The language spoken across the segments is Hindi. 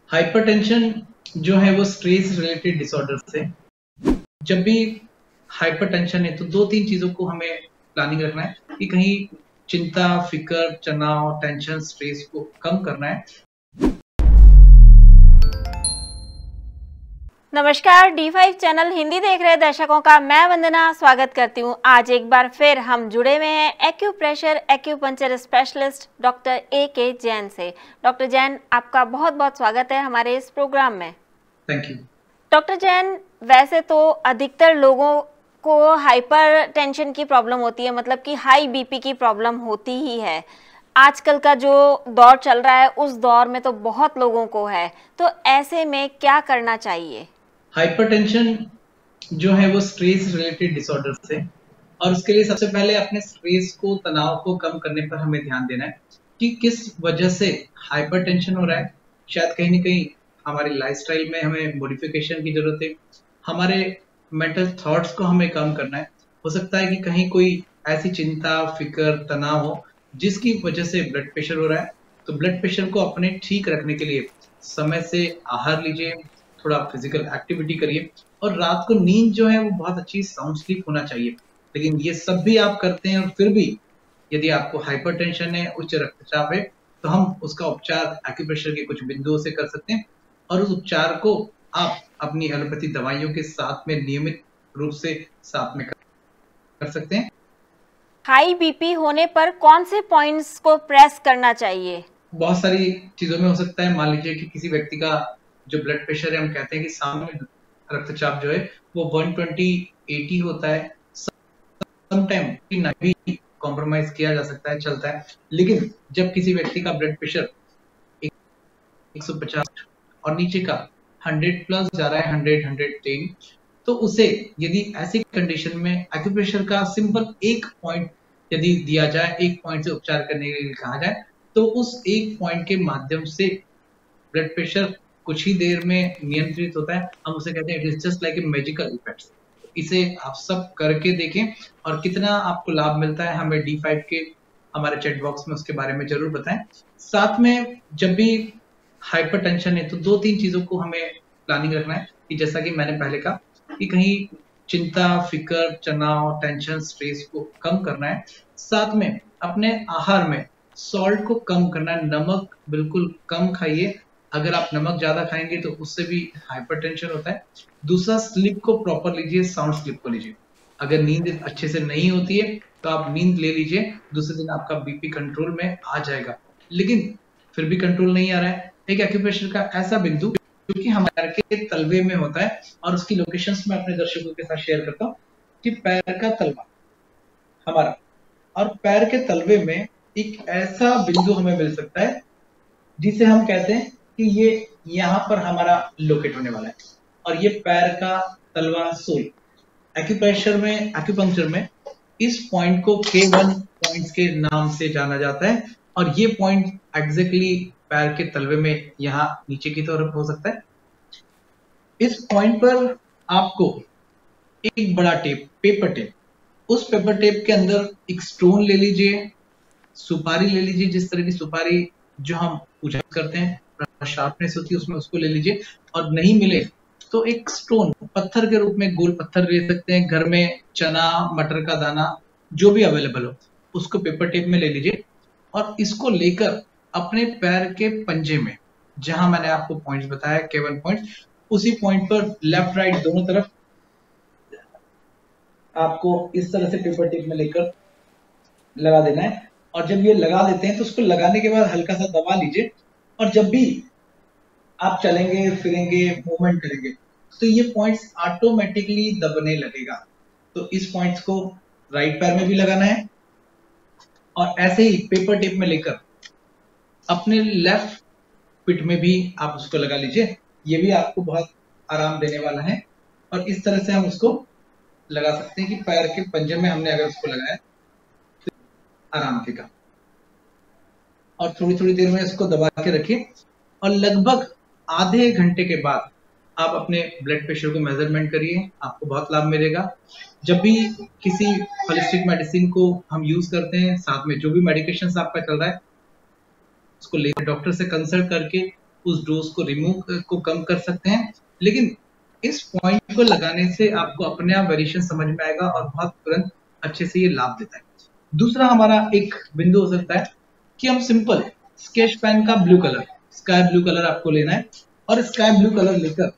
हाइपरटेंशन जो है वो स्ट्रेस रिलेटेड डिसऑर्डर से। जब भी हाइपरटेंशन है तो दो तीन चीजों को हमें प्लानिंग रखना है कि कहीं चिंता, फिक्र, तनाव, टेंशन, स्ट्रेस को कम करना है। नमस्कार, D5 चैनल हिंदी देख रहे दर्शकों का मैं वंदना स्वागत करती हूँ। आज एक बार फिर हम जुड़े हुए हैं acupressure acupuncture specialist doctor A.K. Jain से। डॉक्टर जैन, आपका बहुत बहुत स्वागत है हमारे इस प्रोग्राम में। Thank you. डॉक्टर जैन, वैसे तो अधिकतर लोगों को हाइपर टेंशन की प्रॉब्लम होती है, मतलब कि हाई BP की प्रॉब्लम होती ही है। आजकल का जो दौर चल रहा है उस दौर में तो बहुत लोगों को है, तो ऐसे में क्या करना चाहिए? हाइपरटेंशन जो है वो स्ट्रेस रिलेटेड डिसऑर्डर से, और उसके लिए सबसे पहले अपने स्ट्रेस को, तनाव को कम करने पर हमें ध्यान देना है कि किस वजह से हाइपरटेंशन हो रहा है। शायद कहीं ना कहीं हमारी लाइफस्टाइल में हमें मॉडिफिकेशन की जरूरत है। हमारे मेंटल थॉट्स को हमें कम करना है। हो सकता है कि कहीं कोई ऐसी चिंता, फिक्र, तनाव हो जिसकी वजह से ब्लड प्रेशर हो रहा है। तो ब्लड प्रेशर को अपने ठीक रखने के लिए समय से आहार लीजिए, थोड़ा फिजिकल एक्टिविटी करिए, और रात को नींद जो है वो बहुत अच्छी साउंड स्लीप होना चाहिए। लेकिन ये सब भी आप करते हैं और फिर भी यदि आपको हाइपरटेंशन है, उच्च रक्तचाप है, तो हम उसका उपचार एक्यूप्रेशर के कुछ बिंदुओं से कर सकते हैं, और उस उपचार को आप अपनी एलोपैथी दवाइयों के साथ में नियमित रूप से साथ में कर सकते हैं। हाई BP होने पर कौन से पॉइंट्स को प्रेस करना चाहिए? बहुत सारी चीजों में हो सकता है। मान लीजिए कि किसी व्यक्ति का जो ब्लड प्रेशर है, हम कहते हैं कि सामान्य रक्तचाप जो है वो 120/80 होता है। समटाइम भी कॉम्प्रोमाइज किया जा सकता है, चलता है। लेकिन जब किसी व्यक्ति का ब्लड प्रेशर 150 और नीचे का 100 प्लस जा रहा है, 110, तो उसे यदि ऐसी कंडीशन में एक्यूप्रेशर का सिंपल एक पॉइंट यदि दिया जाए, एक पॉइंट से उपचार करने के लिए कहा जाए, तो उस एक पॉइंट के माध्यम से ब्लड प्रेशर कुछ ही देर में नियंत्रित होता है। हम उसे कहते हैं it is just like a magical effect. इसे आप सब करके देखें, और कितना आपको लाभ मिलता है हमें D5 के हमारे चैट बॉक्स में उसके बारे में जरूर बताएं। साथ में जब भी हाइपरटेंशन है तो दो तीन चीजों को हमें प्लानिंग रखना है कि जैसा कि मैंने पहले कहा कि कहीं चिंता, फिक्र, तनाव, टेंशन, स्ट्रेस को कम करना है। साथ में अपने आहार में सॉल्ट को कम करना है। नमक बिल्कुल कम खाइए। अगर आप नमक ज्यादा खाएंगे तो उससे भी हाइपरटेंशन होता है। दूसरा, स्लीप को प्रॉपर लीजिए, साउंड स्लीप को लीजिए। अगर नींद अच्छे से नहीं होती है तो आप नींद ले लीजिए, दूसरे दिन आपका BP कंट्रोल में आ जाएगा। लेकिन फिर भी कंट्रोल नहीं आ रहा है, एक एक्यूप्रेशर का ऐसा बिंदु जो कि हमारे के तलवे में होता है, और उसकी लोकेशंस मैं अपने दर्शकों के साथ शेयर करता हूँ कि पैर का तलवा हमारा, और पैर के तलवे में एक ऐसा बिंदु हमें मिल सकता है जिसे हम कहते हैं कि ये यहाँ पर हमारा लोकेट होने वाला है, और ये पैर का तलवा सोल। एक्यूप्रेशर में, एक्यूपंक्चर में इस पॉइंट को K1 पॉइंट्स के नाम से जाना जाता है, और ये पॉइंट एग्जैक्टली पैर के तलवे में यहाँ नीचे की तरफ हो सकता है। इस पॉइंट पर आपको एक बड़ा टेप, पेपर टेप, उस पेपर टेप के अंदर एक स्टोन ले लीजिए, सुपारी ले लीजिए, जिस तरह की सुपारी जो हम पूजा करते हैं, शार्पनेस होती है उसमें, उसको ले लीजिए। और नहीं मिले तो एक स्टोन, पत्थर के रूप में गोल पत्थर ले सकते हैं, घर में चना, मटर का दाना जो भी अवेलेबल हो उसको पेपर टेप में ले लीजिए, और इसको लेकर अपने पैर के पंजे में, जहां मैंने आपको पॉइंट्स बताया K1 पॉइंट, उसी पॉइंट पर लेफ्ट राइट दोनों तरफ आपको इस तरह से पेपर टेप में लेकर लगा देना है। और जब ये लगा देते हैं तो उसको लगाने के बाद हल्का सा दबा लीजिए, और जब भी आप चलेंगे, फिरेंगे, मूवमेंट करेंगे तो ये पॉइंट्स ऑटोमेटिकली दबने लगेगा। तो इस पॉइंट्स को राइट पैर में भी लगाना है, और ऐसे ही पेपर टेप में लेकर अपने लेफ्ट पिट में भी आप उसको लगा लीजिए। ये भी आपको बहुत आराम देने वाला है, और इस तरह से हम उसको लगा सकते हैं कि पैर के पंजे में हमने अगर उसको लगाया तो आराम देगा। और थोड़ी थोड़ी देर में इसको दबा के रखिए, और लगभग आधे घंटे के बाद आप अपने ब्लड प्रेशर को मेजरमेंट करिए, आपको बहुत लाभ मिलेगा। जब भी किसी होलिस्टिक मेडिसिन को हम यूज करते हैं, साथ में जो भी मेडिकेशन आपका चल रहा है उसको लेकर डॉक्टर से कंसल्ट करके उस डोज को रिमूव को कम कर सकते हैं। लेकिन इस पॉइंट को लगाने से आपको अपने आप वेरिएशन समझ में आएगा और बहुत तुरंत अच्छे से ये लाभ देता है। दूसरा हमारा एक बिंदु हो सकता है कि हम सिंपल स्केच पेन का blue colour, sky blue colour आपको लेना है और स्काई ब्लू कलर लेकर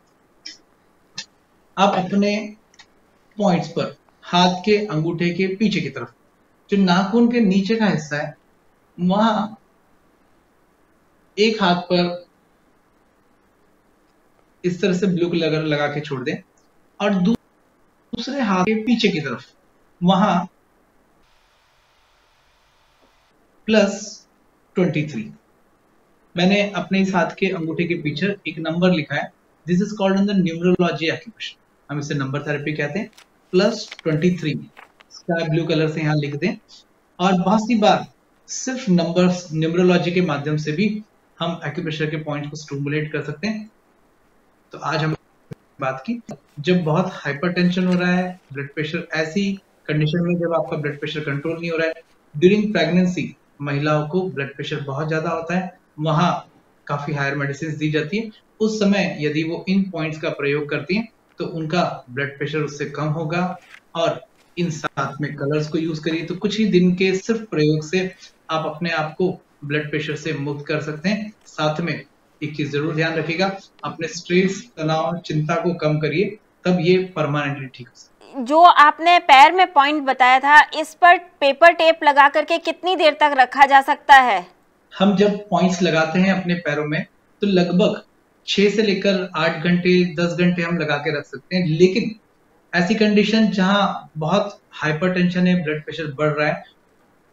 आप अपने पॉइंट्स पर हाथ के अंगूठे के पीछे की तरफ जो नाखून के नीचे का हिस्सा है वहां एक हाथ पर इस तरह से ब्लू कलर लगा के छोड़ दें और दूसरे हाथ के पीछे की तरफ वहां +23 मैंने अपने इस हाथ के अंगूठे के पीछे एक नंबर लिखा है। This is called in the numerology acupressure, हम इसे नंबर थेरेपी कहते हैं। +23 स्काई ब्लू कलर से यहाँ लिख दें और बहुत सी बार सिर्फ नंबर्स न्यूमरोलॉजी के माध्यम से भी हम एक्यूप्रेशर के पॉइंट को स्टिमुलेट कर सकते हैं। तो आज हम बात की जब बहुत हाइपरटेंशन हो रहा है, ब्लड प्रेशर, ऐसी कंडीशन में जब आपका ब्लड प्रेशर कंट्रोल नहीं हो रहा है, ड्यूरिंग प्रेगनेंसी महिलाओं को ब्लड प्रेशर बहुत ज्यादा होता है, वहां काफी हायर मेडिसिन दी जाती है। उस समय यदि वो इन पॉइंट्स का प्रयोग करती हैं तो उनका ब्लड प्रेशर उससे कम होगा। और इन साथ में कलर्स को यूज करिए तो कुछ ही दिन के सिर्फ प्रयोग से आप अपने आप को ब्लड प्रेशर से मुक्त कर सकते हैं। साथ में एक चीज जरूर ध्यान रखिएगा, अपने स्ट्रेस, तनाव, चिंता को कम करिए, तब ये परमानेंटली ठीक हो सकता है। जो आपने पैर में पॉइंट बताया था, इस पर पेपर टेप लगा करके कितनी देर तक रखा जा सकता है? हम जब पॉइंट्स लगाते हैं अपने पैरों में तो लगभग 6 से लेकर 8 घंटे, 10 घंटे हम लगा के रख सकते हैं। लेकिन ऐसी कंडीशन जहां बहुत हाइपरटेंशन है, ब्लड प्रेशर बढ़ रहा है,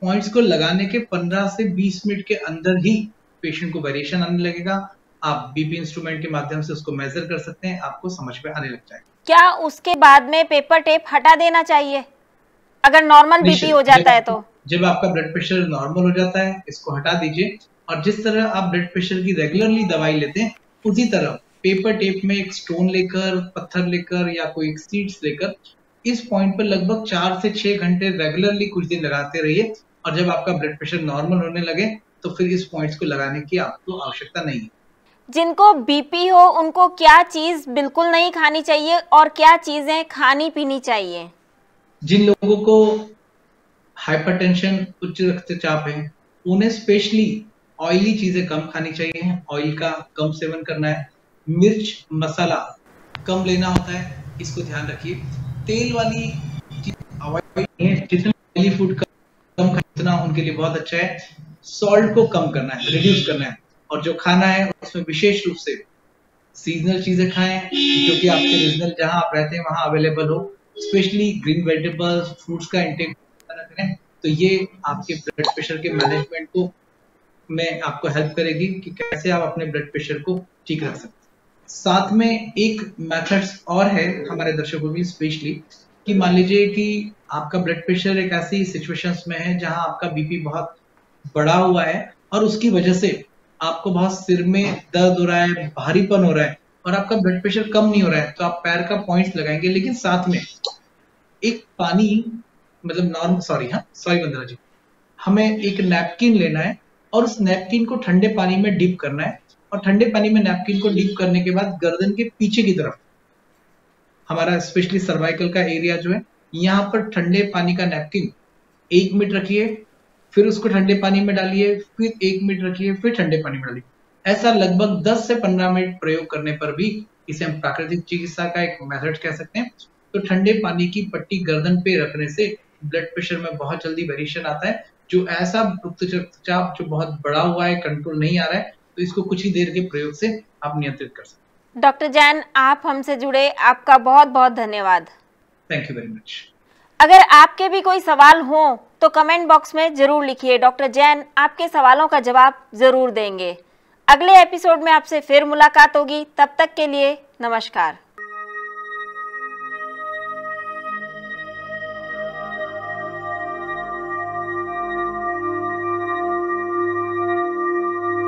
पॉइंट्स को लगाने के 15 से 20 मिनट के अंदर ही पेशेंट को वेरिएशन आने लगेगा। आप बीपी इंस्ट्रूमेंट के माध्यम से उसको मेजर कर सकते हैं, आपको समझ में आने लग जाएगा। क्या उसके बाद में पेपर टेप हटा देना चाहिए अगर नॉर्मल बीपी हो जाता है तो? जब आपका ब्लड प्रेशर नॉर्मल हो जाता है इसको हटा दीजिए और जिस तरह आप ब्लड प्रेशर की रेगुलरली दवाई लेते हैं उसी तरह पेपर टेप में एक स्टोन लेकर, पत्थर लेकर या कोई सीड्स लेकर इस पॉइंट पर लगभग 4 से 6 घंटे रेगुलरली कुछ दिन लगाते रहिए और जब आपका ब्लड प्रेशर नॉर्मल होने लगे तो फिर इस पॉइंट्स को लगाने की आपको आवश्यकता नहीं है। जिनको बीपी हो उनको क्या चीज बिल्कुल नहीं खानी चाहिए और क्या चीजें खानी पीनी चाहिए? जिन लोगों को हाइपरटेंशन, उच्च रक्तचाप है, उन्हें स्पेशली ऑयली चीजें कम खानी चाहिए, ऑयल का कम सेवन करना है, मिर्च मसाला कम लेना होता है, इसको ध्यान रखिए। तेल वाली चीज अवॉइड है, जितना ऑयली फूड कम खाए उतना उनके लिए बहुत अच्छा है। सॉल्ट को कम करना है, रिड्यूस करना है और जो खाना है उसमें विशेष रूप से सीजनल चीजें खाएं जो कि आपके रीजनल जहां आप रहते हैं वहां अवेलेबल हो। स्पेशली ग्रीन वेजिटेबल्स, फ्रूट्स का इंटेक करें तो ये आपके ब्लड प्रेशर के मैनेजमेंट को में आपको हेल्प करेगी कि कैसे आप अपने ब्लड प्रेशर को ठीक रख सकते हैं। साथ में एक मेथड्स और है हमारे दर्शकों की स्पेशली कि मान लीजिए कि आपका ब्लड प्रेशर एक ऐसी सिचुएशंस में है जहां आपका बीपी बहुत बढ़ा हुआ है और उसकी वजह से आपको बहुत सिर में दर्द हो रहा है, भारीपन हो रहा है और आपका ब्लड प्रेशर कम नहीं हो रहा है, तो आप पैर का पॉइंट्स लगाएंगे। लेकिन साथ में एक पानी मतलब सॉरी वंदना जी, हमें एक नैपकिन लेना है और उस नैपकिन को ठंडे पानी में डिप करना है और ठंडे पानी में नैपकिन को डिप करने के बाद गर्दन के पीछे की तरफ हमारा स्पेशली सर्वाइकल का एरिया जो है, यहाँ पर ठंडे पानी का नैपकिन 1 मिनट रखिए, फिर उसको ठंडे पानी में डालिए, फिर 1 मिनट रखिए, फिर ठंडे पानी में डालिए। ऐसा लगभग 10 से 15 मिनट प्रयोग करने पर भी इसे हम प्राकृतिक चिकित्सा का एक मेथड कह सकते हैं। तो ठंडे पानी की पट्टी गर्दन पे रखने से ब्लड प्रेशर में बहुत जल्दी वेरिएशन आता है। जो ऐसा रक्तचाप जो बहुत बड़ा हुआ है, कंट्रोल नहीं आ रहा है, तो इसको कुछ ही देर के प्रयोग से आप नियंत्रित कर सकते हैं। डॉक्टर जैन, आप हमसे जुड़े, आपका बहुत बहुत धन्यवाद। Thank you very much. अगर आपके भी कोई सवाल हो तो कमेंट बॉक्स में जरूर लिखिए, डॉक्टर जैन आपके सवालों का जवाब जरूर देंगे। अगले एपिसोड में आपसे फिर मुलाकात होगी, तब तक के लिए नमस्कार।